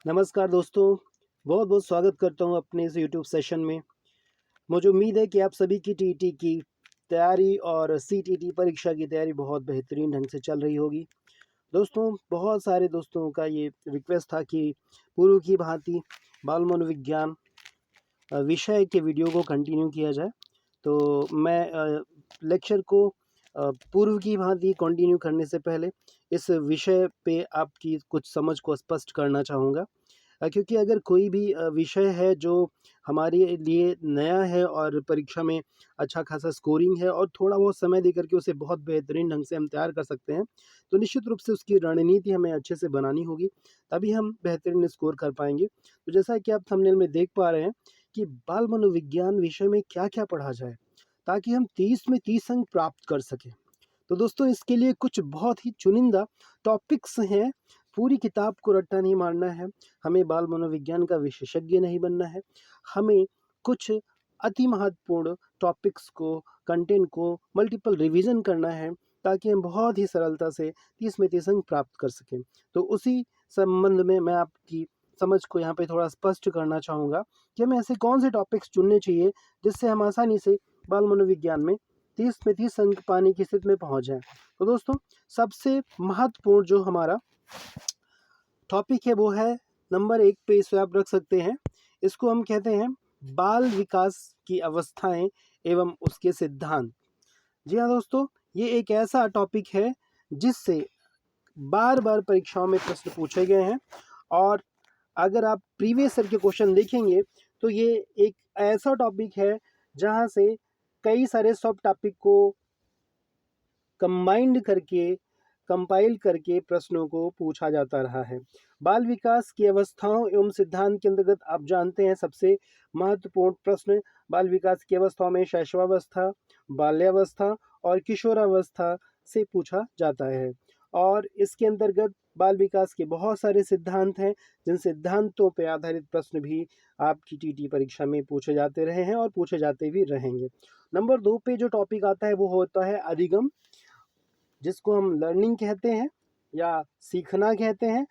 नमस्कार दोस्तों, बहुत-बहुत स्वागत करता हूँ अपने इस यूट्यूब सेशन में। मुझे उम्मीद है कि आप सभी की टीईटी की तैयारी और सीटीटी परीक्षा की तैयारी बहुत बेहतरीन ढंग से चल रही होगी। दोस्तों, बहुत सारे दोस्तों का ये रिक्वेस्ट था कि पूर्व की भांति बाल मनोविज्ञान विषय के वीडियो को कंटिन्यू किया जाए। तो मैं लेक्चर को पूर्व की भांति कंटिन्यू करने से पहले इस विषय पे आपकी कुछ समझ को स्पष्ट करना चाहूँगा। क्योंकि अगर कोई भी विषय है जो हमारे लिए नया है और परीक्षा में अच्छा खासा स्कोरिंग है और थोड़ा बहुत समय दे करके उसे बहुत बेहतरीन ढंग से हम तैयार कर सकते हैं, तो निश्चित रूप से उसकी रणनीति हमें अच्छे से बनानी होगी, तभी हम बेहतरीन स्कोर कर पाएँगे। तो जैसा कि आप थंबनेल में देख पा रहे हैं कि बाल मनोविज्ञान विषय में क्या-क्या पढ़ा जाए, ताकि हम 30 में 30 अंक प्राप्त कर सकें। तो दोस्तों इसके लिए कुछ बहुत ही चुनिंदा टॉपिक्स हैं, पूरी किताब को रट्टा नहीं मारना है, हमें बाल मनोविज्ञान का विशेषज्ञ नहीं बनना है, हमें कुछ अति महत्वपूर्ण टॉपिक्स को, कंटेंट को मल्टीपल रिवीजन करना है, ताकि हम बहुत ही सरलता से 30 में 30 अंक प्राप्त कर सकें। तो उसी संबंध में मैं आपकी समझ को यहाँ पे थोड़ा स्पष्ट करना चाहूँगा कि हमें ऐसे कौन से टॉपिक्स चुनने चाहिए, जिससे हम आसानी से बाल मनोविज्ञान में 30 में 30 अंक पाने की स्थिति में पहुंच जाएं। तो दोस्तों सबसे महत्वपूर्ण जो हमारा टॉपिक है वो है नंबर 1 पे, इसे आप रख सकते हैं। इसको हम कहते हैं बाल विकास की अवस्थाएं एवं उसके सिद्धांत। जी हाँ दोस्तों, ये एक ऐसा टॉपिक है जिससे बार बार परीक्षाओं में प्रश्न पूछे गए हैं, और अगर आप प्रीवियस ईयर के क्वेश्चन देखेंगे तो ये एक ऐसा टॉपिक है जहाँ से कई सारे सब टॉपिक को कंबाइंड करके, कंपाइल करके प्रश्नों को पूछा जाता रहा है। बाल विकास की अवस्थाओं एवं सिद्धांत के अंतर्गत आप जानते हैं सबसे महत्वपूर्ण प्रश्न बाल विकास की अवस्थाओं में शैशवावस्था, बाल्यावस्था और किशोरावस्था से पूछा जाता है। और इसके अंतर्गत बाल विकास के बहुत सारे सिद्धांत हैं, जिन सिद्धांतों पर आधारित प्रश्न भी आपकी टीटी परीक्षा में पूछे जाते रहे हैं और पूछे जाते भी रहेंगे। नंबर 2 पे जो टॉपिक आता है वो होता है अधिगम, जिसको हम लर्निंग कहते हैं या सीखना कहते हैं।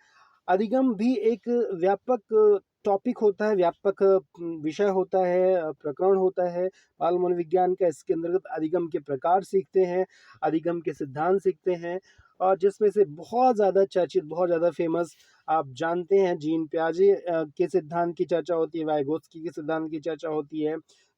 अधिगम भी एक व्यापक टॉपिक होता है, व्यापक विषय होता है, प्रकरण होता है बाल मनोविज्ञान का। इसके अंतर्गत अधिगम के प्रकार सीखते हैं, अधिगम के सिद्धांत सीखते हैं, और जिसमें से बहुत ज़्यादा चर्चित, बहुत ज़्यादा फेमस आप जानते हैं जीन पियाजे के सिद्धांत की चर्चा होती है, वाइगोत्स्की के सिद्धांत की चर्चा होती है,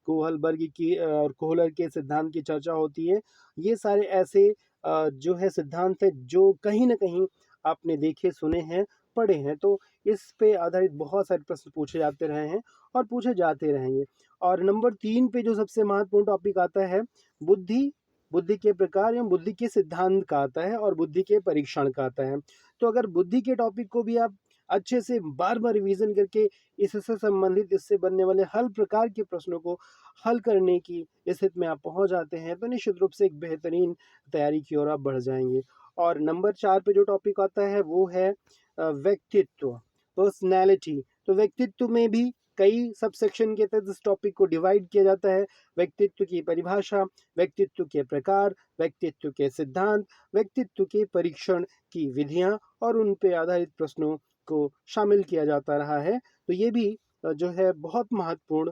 कोहलबर्ग की और कोहलर के सिद्धांत की चर्चा होती है। ये सारे ऐसे जो है सिद्धांत है जो कहीं न कहीं आपने देखे, सुने हैं, पढ़े हैं। तो इस पे आधारित बहुत सारे प्रश्न पूछे जाते रहे हैं और पूछे जाते रहेंगे। और नंबर 3 पे जो सबसे महत्वपूर्ण टॉपिक आता है बुद्धि, बुद्धि के प्रकार एवं बुद्धि के सिद्धांत का आता है और बुद्धि के परीक्षण का आता है। तो अगर बुद्धि के टॉपिक को भी आप अच्छे से बार-बार रिवीजन करके इससे संबंधित, इससे बनने वाले हर प्रकार के प्रश्नों को हल करने की स्थिति में आप पहुँच जाते हैं, तो निश्चित रूप से एक बेहतरीन तैयारी की ओर आप बढ़ जाएँगे। और नंबर 4 पे जो टॉपिक आता है वो है व्यक्तित्व, पर्सनैलिटी। तो व्यक्तित्व में भी कई सब सेक्शन के तहत इस टॉपिक को डिवाइड किया जाता है। व्यक्तित्व की परिभाषा, व्यक्तित्व के प्रकार, व्यक्तित्व के सिद्धांत, व्यक्तित्व के परीक्षण की विधियाँ और उन पे आधारित प्रश्नों को शामिल किया जाता रहा है। तो ये भी जो है बहुत महत्वपूर्ण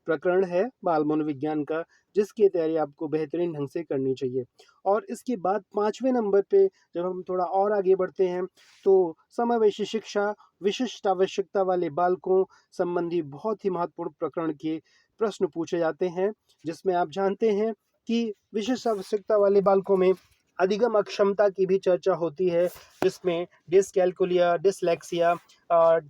प्रकरण है बाल मनोविज्ञान का, जिसकी तैयारी आपको बेहतरीन ढंग से करनी चाहिए। और इसके बाद 5वें नंबर पे जब हम थोड़ा और आगे बढ़ते हैं, तो समावेशी शिक्षा, विशिष्ट आवश्यकता वाले बालकों संबंधी बहुत ही महत्वपूर्ण प्रकरण के प्रश्न पूछे जाते हैं, जिसमें आप जानते हैं कि विशिष्ट आवश्यकता वाले बालकों में अधिगम अक्षमता की भी चर्चा होती है, जिसमें डिसकैल्कुलिया, डिसलेक्सिया और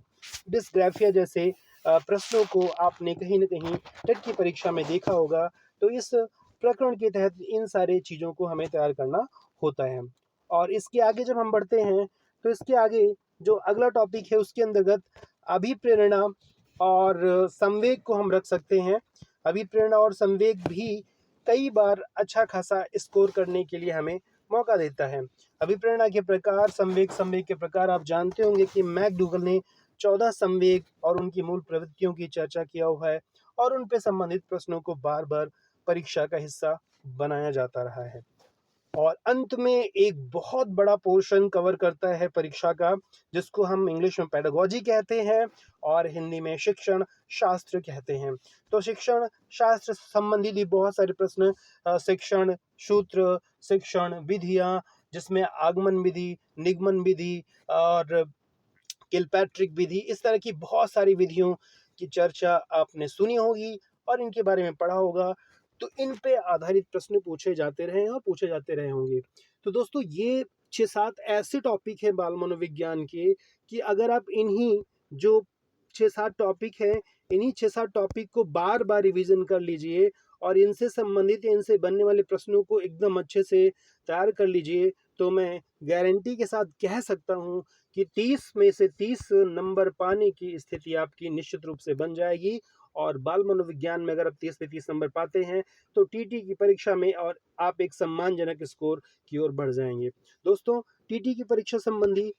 डिसग्राफिया जैसे प्रश्नों को आपने कहीं न कहीं टेट की परीक्षा में देखा होगा। तो इस प्रकरण के तहत इन सारी चीज़ों को हमें तैयार करना होता है। और इसके आगे जब हम बढ़ते हैं, तो इसके आगे जो अगला टॉपिक है उसके अंतर्गत अभिप्रेरणा और संवेग को हम रख सकते हैं। अभिप्रेरणा और संवेग भी कई बार अच्छा खासा स्कोर करने के लिए हमें मौका देता है। अभिप्रेरणा के प्रकार, संवेग के प्रकार आप जानते होंगे कि मैकडूगल ने 14 संवेग और उनकी मूल प्रवृत्तियों की चर्चा किया हुआ है, और उन पे संबंधित प्रश्नों को बार-बार परीक्षा का हिस्सा बनाया जाता रहा है। और अंत में एक बहुत बड़ा पोर्शन कवर करता है परीक्षा का, जिसको हम इंग्लिश में पेडागोजी कहते हैं और हिंदी में शिक्षण शास्त्र कहते हैं। तो शिक्षण शास्त्र से संबंधित भी बहुत सारे प्रश्न, शिक्षण सूत्र, शिक्षण विधियां, जिसमें आगमन विधि, निगमन विधि और किलपैट्रिक विधि, इस तरह की बहुत सारी विधियों की चर्चा आपने सुनी होगी और इनके बारे में पढ़ा होगा। तो इन पे आधारित प्रश्न पूछे जाते रहे हैं और पूछे जाते रहे होंगे। तो दोस्तों, ये 6-7 ऐसे टॉपिक हैं बाल मनोविज्ञान के कि अगर आप इन्हीं जो 6-7 टॉपिक हैं, इन्हीं 6-7 टॉपिक को बार बार रिवीजन कर लीजिए और इनसे संबंधित या इनसे बनने वाले प्रश्नों को एकदम अच्छे से तैयार कर लीजिए, तो मैं गारंटी के साथ कह सकता हूँ कि 30 में से 30 नंबर पाने की स्थिति आपकी निश्चित रूप से बन जाएगी। और बाल मनोविज्ञान में अगर आप 30 में 30 नंबर पाते हैं तो टीटी की परीक्षा में और आप एक सम्मानजनक स्कोर की ओर बढ़ जाएंगे। दोस्तों, टीटी की परीक्षा संबंधी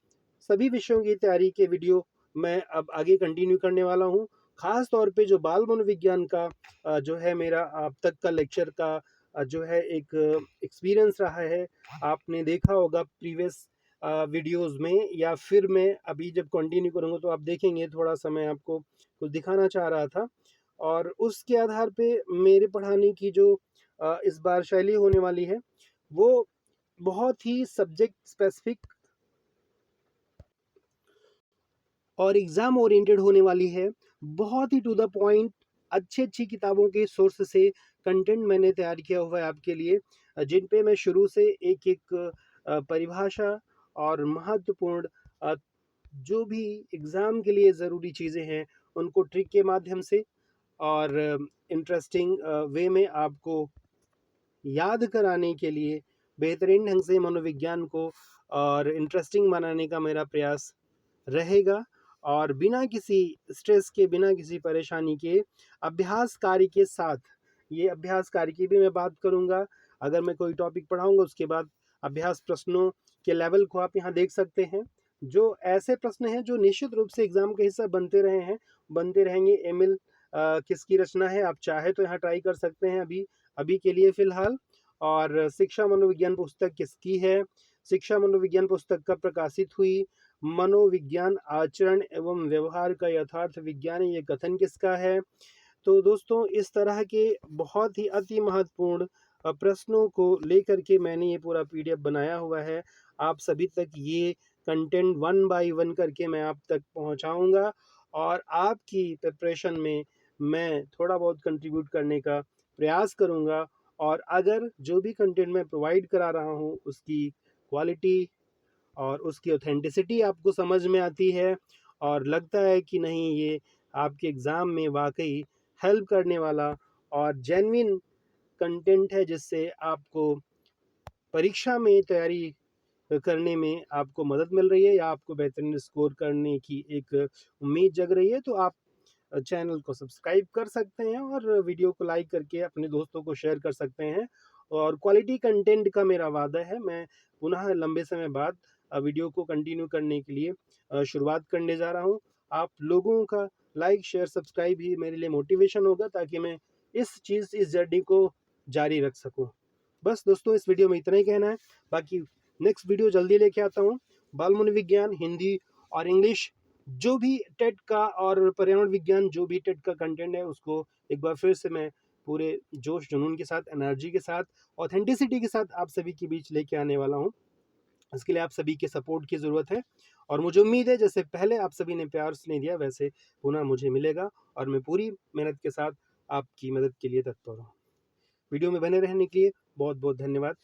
सभी विषयों की तैयारी के वीडियो मैं अब आगे कंटिन्यू करने वाला हूँ। खास तौर पे जो बाल मनोविज्ञान का जो है मेरा अब तक का लेक्चर का जो है एक एक्सपीरियंस रहा है, आपने देखा होगा प्रीवियस वीडियोस में, या फिर मैं अभी जब कंटिन्यू करूँगा तो आप देखेंगे थोड़ा सा मैं आपको कुछ दिखाना चाह रहा था। और उसके आधार पे मेरे पढ़ाने की जो इस बार शैली होने वाली है वो बहुत ही सब्जेक्ट स्पेसिफिक और एग्ज़ाम ओरिएंटेड होने वाली है। बहुत ही टू द पॉइंट अच्छी किताबों के सोर्स से कंटेंट मैंने तैयार किया हुआ है आपके लिए, जिन पे मैं शुरू से एक-एक परिभाषा और महत्वपूर्ण जो भी एग्ज़ाम के लिए ज़रूरी चीज़ें हैं, उनको ट्रिक के माध्यम से और इंटरेस्टिंग वे में आपको याद कराने के लिए बेहतरीन ढंग से मनोविज्ञान को और इंटरेस्टिंग बनाने का मेरा प्रयास रहेगा। और बिना किसी स्ट्रेस के, बिना किसी परेशानी के, अभ्यास कार्य के साथ, ये अभ्यास कार्य की भी मैं बात करूँगा। अगर मैं कोई टॉपिक पढ़ाऊँगा उसके बाद अभ्यास प्रश्नों के लेवल को आप यहाँ देख सकते हैं। जो ऐसे प्रश्न हैं जो निश्चित रूप से एग्ज़ाम का हिस्सा बनते रहे हैं, बनते रहेंगे। एमिल किसकी रचना है, आप चाहे तो यहाँ ट्राई कर सकते हैं अभी अभी के लिए फ़िलहाल। और शिक्षा मनोविज्ञान पुस्तक किसकी है, शिक्षा मनोविज्ञान पुस्तक कब प्रकाशित हुई, मनोविज्ञान आचरण एवं व्यवहार का यथार्थ विज्ञान, ये कथन किसका है। तो दोस्तों, इस तरह के बहुत ही अति महत्वपूर्ण प्रश्नों को लेकर के मैंने ये पूरा पीडीएफ बनाया हुआ है। आप सभी तक ये कंटेंट वन बाय वन करके मैं आप तक पहुंचाऊंगा और आपकी प्रिपरेशन में मैं थोड़ा बहुत कंट्रीब्यूट करने का प्रयास करूंगा। और अगर जो भी कंटेंट मैं प्रोवाइड करा रहा हूँ उसकी क्वालिटी और उसकी ऑथेंटिसिटी आपको समझ में आती है और लगता है कि नहीं, ये आपके एग्ज़ाम में वाकई हेल्प करने वाला और जेन्युइन कंटेंट है, जिससे आपको परीक्षा में तैयारी करने में आपको मदद मिल रही है या आपको बेहतरीन स्कोर करने की एक उम्मीद जग रही है, तो आप चैनल को सब्सक्राइब कर सकते हैं और वीडियो को लाइक करके अपने दोस्तों को शेयर कर सकते हैं। और क्वालिटी कंटेंट का मेरा वादा है, मैं पुनः लंबे समय बाद वीडियो को कंटिन्यू करने के लिए शुरुआत करने जा रहा हूँ। आप लोगों का लाइक शेयर सब्सक्राइब ही मेरे लिए मोटिवेशन होगा, ताकि मैं इस जर्नी को जारी रख सकूँ। बस दोस्तों, इस वीडियो में इतना ही कहना है। बाकी नेक्स्ट वीडियो जल्दी लेके आता हूँ। बाल मनोविज्ञान हिंदी और इंग्लिश जो भी टेट का और पर्यावरण विज्ञान जो भी टेट का कंटेंट है, उसको एक बार फिर से मैं पूरे जोश जुनून के साथ, एनर्जी के साथ, ऑथेंटिसिटी के साथ आप सभी के बीच लेके आने वाला हूँ। इसके लिए आप सभी के सपोर्ट की ज़रूरत है और मुझे उम्मीद है जैसे पहले आप सभी ने प्यार स्नेह दिया, वैसे पुनः मुझे मिलेगा और मैं पूरी मेहनत के साथ आपकी मदद के लिए तत्पर हूँ। वीडियो में बने रहने के लिए बहुत बहुत धन्यवाद।